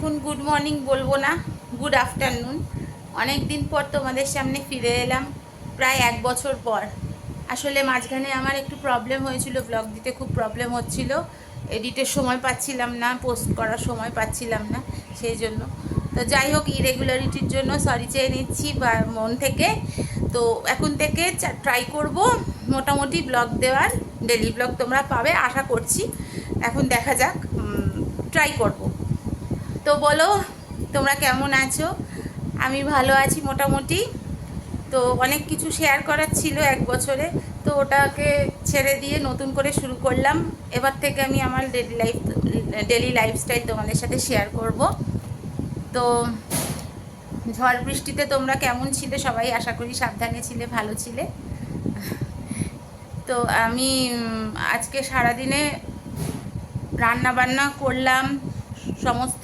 এখন good morning বলবো না, গুড আফটারনুন। অনেক দিন পর তোমাদের সামনে ফিরে এলাম, প্রায় 1 বছর পর। আসলে মাঝখানে আমার একটু প্রবলেম হয়েছিল, ব্লগ দিতে খুব প্রবলেম হচ্ছিল, এডিটের সময় পাচ্ছিলাম না, পোস্ট করার সময় পাচ্ছিলাম না, সেই জন্য। তো যাই হোক, ইরেগুলারিটির জন্য সরি চেয়ে নিচ্ছি বা মন থেকে। তো এখন থেকে ট্রাই করব মোটামুটি ব্লগ দেওয়ার, ডেলি ব্লগ তোমরা পাবে আশা করছি। এখন দেখা যাক, ট্রাই করব। তো বলো, তোমরা কেমন আছো? আমি ভালো আছি মোটামুটি। তো অনেক কিছু শেয়ার করার ছিল 1 বছরে, তো ওটাকে ছেড়ে দিয়ে নতুন করে শুরু করলাম। এবার থেকে আমি আমার ডেলি লাইফস্টাইল তোমাদের সাথে শেয়ার করব। তো ঝড় বৃষ্টিতে তোমরা কেমন ছিলে সবাই? আশা করি সাবধানে ছিলে, ভালো ছিলে। তো আমি আজকে সারাদিনে রান্না বান্না করলাম, সমস্ত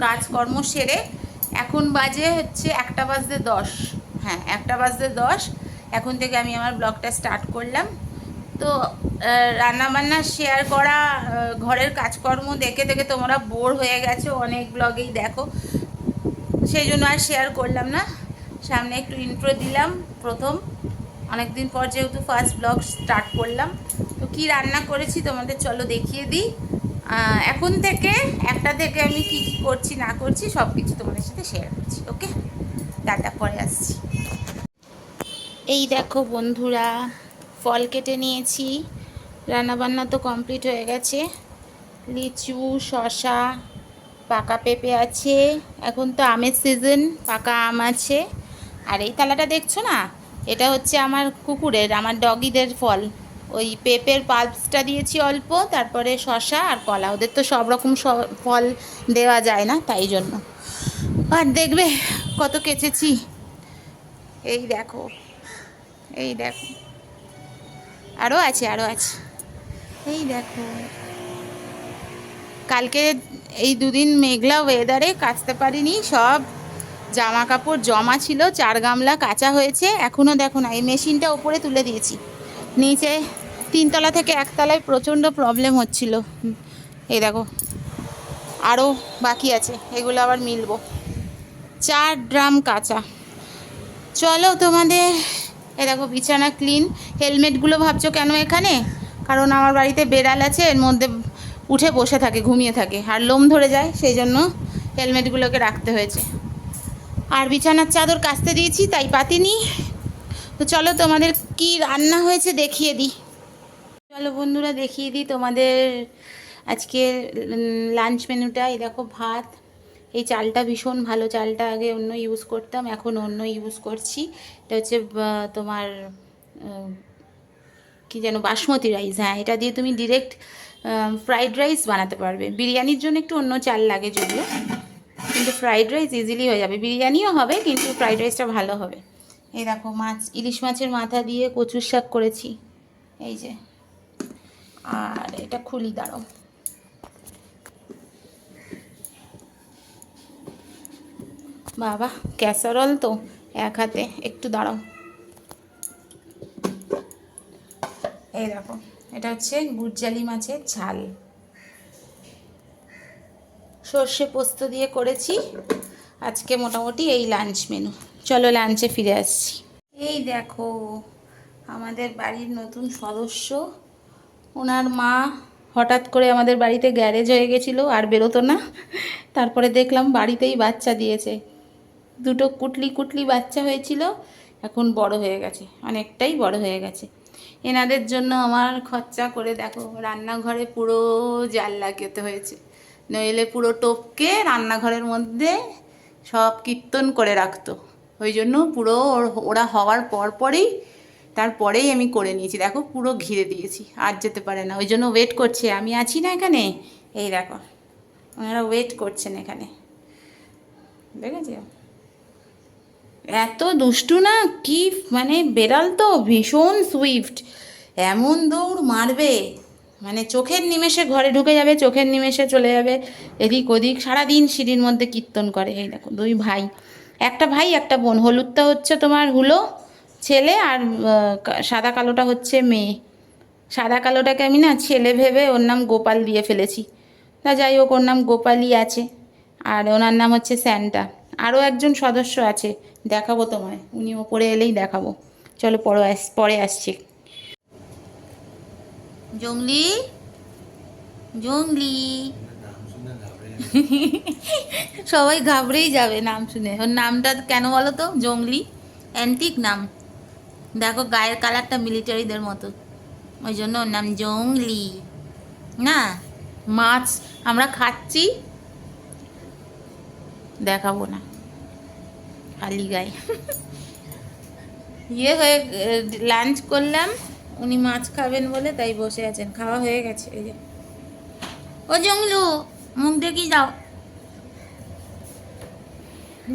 কাজকর্ম সেরে এখন বাজে হচ্ছে 1:10। হ্যাঁ, 1:10। এখন থেকে আমি আমার ব্লগটা স্টার্ট করলাম। তো রান্নাবান্না শেয়ার করা, ঘরের কাজকর্ম দেখে দেখে তোমরা বোর হয়ে গেছো, অনেক ব্লগেই দেখো, সেই জন্য আর শেয়ার করলাম না। সামনে একটু ইন্ট্রো দিলাম প্রথম, অনেক দিন পর যেহেতু ফার্স্ট ব্লগ স্টার্ট করলাম। তো কি রান্না করেছি তোমাদের চলো দেখিয়ে দিই। এখন থেকে 1টা থেকে আমি কি কি করছি না করছি সব কিছু তোমাদের সাথে শেয়ার করছি। ওকে, টাটা, পরে আসছি। এই দেখো বন্ধুরা, ফল কেটে নিয়েছি, রান্নাবান্না তো কমপ্লিট হয়ে গেছে। লিচু, শসা, পাকা পেঁপে আছে, এখন তো আমের সিজন, পাকা আম আছে। আর এই থালাটা দেখছো না, এটা হচ্ছে আমার কুকুরের, আমার ডগিদের ফল। ওই পেঁপের পাল্পসটা দিয়েছি অল্প, তারপরে শসা আর কলা, ওদের তো সব রকম ফল দেওয়া যায় না, তাই জন্য। আর দেখবে কত কেচেছি, এই দেখো, এই দেখো, আরও আছে, আরও আছে, এই দেখো। কালকে এই দুদিন মেঘলা ওয়েদারে কাচতে পারিনি, সব জামা কাপড় জমা ছিল, 4 গামলা কাচা হয়েছে, এখনও দেখো না। এই মেশিনটা উপরে তুলে দিয়েছি, নিচে 3তলা থেকে 1তলায় প্রচণ্ড প্রবলেম হচ্ছিল। এই দেখো, আরও বাকি আছে, এগুলো আবার মিলবো। 4 ড্রাম কাঁচা। চলো তোমাদের, এ দেখো বিছানা ক্লিন। হেলমেটগুলো ভাবছো কেন এখানে? কারণ আমার বাড়িতে বেড়াল আছে, এর মধ্যে উঠে বসে থাকে, ঘুমিয়ে থাকে, আর লোম ধরে যায়, সেই জন্য হেলমেটগুলোকে রাখতে হয়েছে। আর বিছানার চাদর কাচতে দিয়েছি, তাই পাতিনি। তো চলো তোমাদের কি রান্না হয়েছে দেখিয়ে দিই। চলো বন্ধুরা, দেখিয়ে দিই তোমাদের আজকের লাঞ্চ মেনুটা। এই দেখো ভাত, এই চালটা ভীষণ ভালো, চালটা আগে অন্য ইউজ করতাম, এখন অন্য ইউজ করছি। এটা হচ্ছে তোমার কি যেন, বাসমতি রাইস। হ্যাঁ, এটা দিয়ে তুমি ডিরেক্ট ফ্রাইড রাইস বানাতে পারবে। বিরিয়ানির জন্য একটু অন্য চাল লাগে যদিও, কিন্তু ফ্রাইড রাইস ইজিলি হয়ে যাবে। বিরিয়ানিও হবে, কিন্তু ফ্রাইড রাইসটা ভালো হবে। এই দেখো মাছ, ইলিশ মাছের মাথা দিয়ে কচুর শাক করেছি, এই যে। আর এটা খুলি, দাঁড়াও। বাবা, ক্যাসারল তো এক হাতে, একটু দাঁড়াও। এই দেখো, এটা হচ্ছে গুড়জালি মাছের ঝাল, সর্ষে পোস্ত দিয়ে করেছি আজকে। মোটামুটি এই লাঞ্চ মেনু। চলো লাঞ্চে ফিরে আসছি। এই দেখো আমাদের বাড়ির নতুন সদস্য, ওনার মা হঠাৎ করে আমাদের বাড়িতে গ্যারেজ হয়ে গেছিলো, আর বেরোতো না। তারপরে দেখলাম বাড়িতেই বাচ্চা দিয়েছে, 2টো কুটলি কুটলি বাচ্চা হয়েছিল, এখন বড় হয়ে গেছে, অনেকটাই বড় হয়ে গেছে। এনাদের জন্য আমার খরচা করে দেখো, রান্নাঘরে পুরো জাল লাগাতে হয়েছে, নইলে পুরো টপকে রান্নাঘরের মধ্যে সব কীর্তন করে রাখতো। ওই জন্য পুরো ওরা হওয়ার পরেই, তারপরেই আমি করে নিয়েছি। দেখো পুরো ঘিরে দিয়েছি, আর যেতে পারে না, ওই জন্য ওয়েট করছে। আমি আছি না এখানে, এই দেখো ওনারা ওয়েট করছেন এখানে, দেখেছি। এত দুষ্টু না, কি মানে, বেড়াল তো ভীষণ সুইফট, এমন দৌড় মারবে, মানে চোখের নিমেষে ঘরে ঢুকে যাবে, চোখের নিমেষে চলে যাবে এদিক ওদিক, সারাদিন সিঁড়ির মধ্যে কীর্তন করে। এই দেখো 2 ভাই, একটা ভাই একটা বোন। হলুদটা হচ্ছে তোমার হুলো ছেলে, আর সাদা কালোটা হচ্ছে মেয়ে। সাদা কালোটাকে আমি না ছেলে ভেবে ওর নাম গোপাল দিয়ে ফেলেছি, তা যাই হোক, ওর নাম গোপালই আছে। আর ওনার নাম হচ্ছে স্যান্টা। আরও একজন সদস্য আছে, দেখাবো তোমায়, উনি ওপরে এলেই দেখাবো। চলো পরে আসছি। জংলি, জংলি। সবাই ঘাবড়েই যাবে নাম শুনে। ওর নামটা কেন বলো তো? জংলি, অ্যান্টিক নাম। দেখো গায়ের কালারটা মিলিটারিদের মতো, ওই জন্য ওর নাম জংলি। না, মাছ আমরা খাচ্ছি, দেখাবো না, খালি গায়ে। হয়ে লাঞ্চ করলাম, উনি মাছ খাবেন বলে তাই বসে আছেন। খাওয়া হয়ে গেছে। এই যে ও জংলু, মুখ দেখি দাও,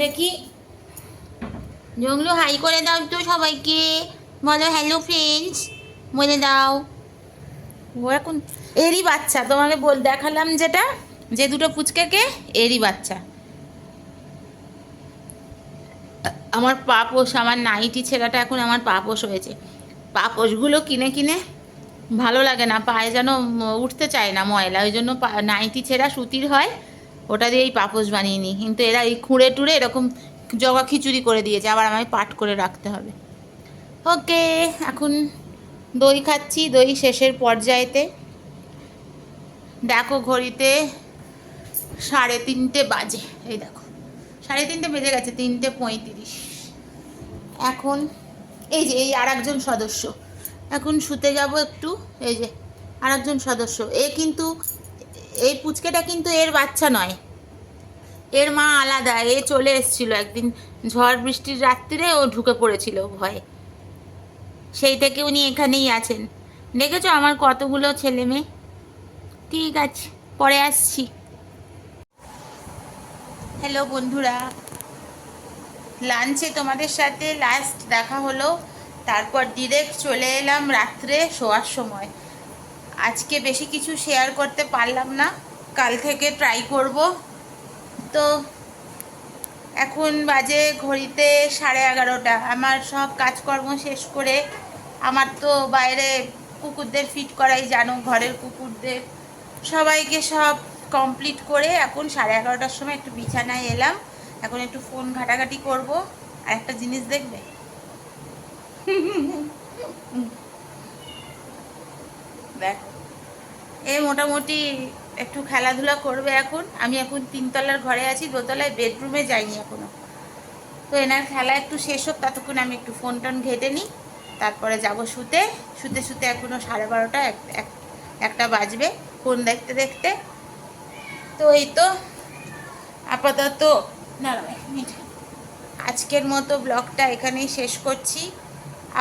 দেখি। জংলু হাই করে দাও তো সবাইকে, বলো হ্যালো ফ্রেন্ডস বলে দাও। ও এখন এরই বাচ্চা, তোমাকে দেখালাম যেটা, যে দুটো পুচকেকে, এরই বাচ্চা। আমার পাপোশ, আমার নাইটি ছেঁড়াটা এখন আমার পাপোশ হয়েছে। পাপোশগুলো কিনে কিনে ভালো লাগে না, পায়ে যেন উঠতে চায় না ময়লা, ওই জন্য নাইটি ছেঁড়া সুতির হয়, ওটা দিয়েই পাপোশ বানিয়ে নিই। কিন্তু এরা এই খুঁড়ে টুড়ে এরকম জগা খিচুড়ি করে দিয়েছে, আবার আমায় পাট করে রাখতে হবে। ওকে, এখন দই খাচ্ছি, দই শেষের পর্যায়েতে। দেখো ঘড়িতে 3:30 বাজে, এই দেখো 3:30 বেজে গেছে, 3:35। এখন এই যে এই আর একজন সদস্য, এখন শুতে যাব একটু। এই যে আর একজন সদস্য, কিন্তু এই পুচকেটা কিন্তু এর বাচ্চা নয়, এর মা আলাদা। এ চলে এসেছিল একদিন ঝড় বৃষ্টির রাত্রিরে, ও ঢুকে পড়েছিল ভয়ে, সেই থেকে উনি এখানেই আছেন। দেখেছো আমার কতগুলো ছেলে মেয়ে। ঠিক আছে, পরে আসছি। হ্যালো বন্ধুরা, লাঞ্চে তোমাদের সাথে লাস্ট দেখা হলো, তারপর ডিরেক্ট চলে এলাম রাত্রে শোয়ার সময়। আজকে বেশি কিছু শেয়ার করতে পারলাম না, কাল থেকে ট্রাই করব। তো এখন বাজে ঘড়িতে 11:30। আমার সব কাজকর্ম শেষ করে, আমার তো বাইরে কুকুরদের ফিট করাই জানো, ঘরের কুকুরদের সবাইকে সব কমপ্লিট করে এখন 11:30টার সময় একটু বিছানায় এলাম। এখন একটু ফোন ঘাটাঘাটি করব। আর একটা জিনিস দেখবে, দেখো এ মোটামুটি একটু খেলাধুলা করবে এখন। আমি এখন 3তলার ঘরে আছি, 2তলায় বেডরুমে যাইনি এখনো। তো এনার খেলা একটু শেষ হোক, ততক্ষণ আমি একটু ফোন টোন ঘেটে নিই, তারপরে যাব শুতে। শুতে শুতে এখনও 12:30 একটা বাজবে ফোন দেখতে দেখতে। তো এই তো আপাতত না, আজকের মতো ব্লগটা এখানেই শেষ করছি।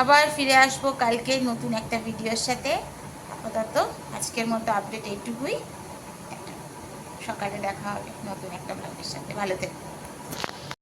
আবার ফিরে আসবো কালকে নতুন একটা ভিডিওর সাথে। আপাতত আজকের মতো আপডেট এইটুকুই। সকালে দেখা হবে নতুন একটা ব্লগের সাথে। ভালো থেকো।